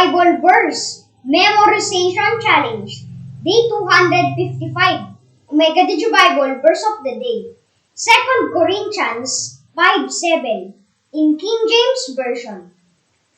Bible Verse Memorization Challenge Day 255 Omega Digi Bible Verse of the Day 2 Corinthians 5:7 in King James Version.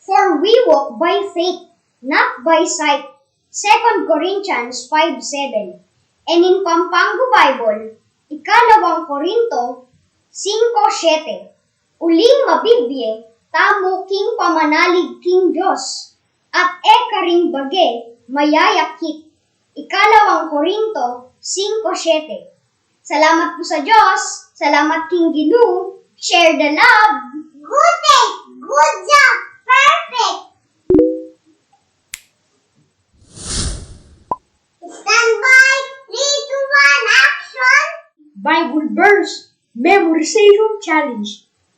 For we walk by faith, not by sight. 2 Corinthians 5:7. And in Pampango Bible, Ikalawang Korinto 5:7. Uling mabibye, tamo king pamanalig king Diyos, at ekaring bage, mayayakit. Ikalawang Korinto 5:7. Salamat po sa Diyos, salamat King Ginu, share the love. Good day, good job, perfect. Stand by, 3, 2, 1, action. Bible Verse Memorization Challenge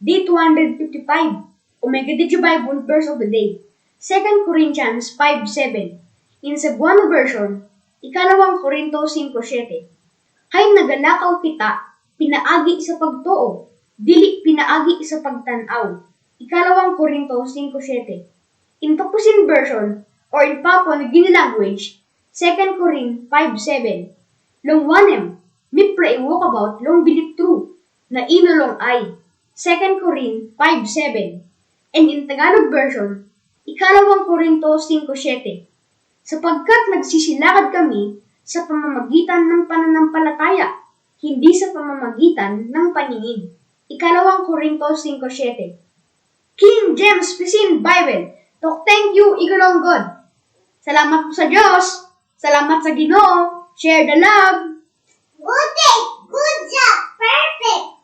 Day 255 Omega Digi Bible Verse of the Day 2 Corinthians 5:7 in Cebuano Version, Ikalawang Korinto 5:7. Hay nagalakaw kita, pinaagi sa pagtuo, dili pinaagi sa pagtanaw. Ikalawang Korinto 5:7. In Tapusin Version or in Papua New Guinea language, 2 Corinth 5:7. Long wanem, mi pray walk about long believe true, na inulong ay. 2 Corinth 5:7. And in Tagalog version, Ikalawang Korinto 5:7. Sapagkat nagsisilakad kami sa pamamagitan ng pananampalataya, hindi sa pamamagitan ng paningin. Ikalawang Korinto 5:7. King James Pisin Bible, to thank you, Igorong God. Salamat po sa Diyos, salamat sa Ginoo, share the love. Good day, good job, perfect.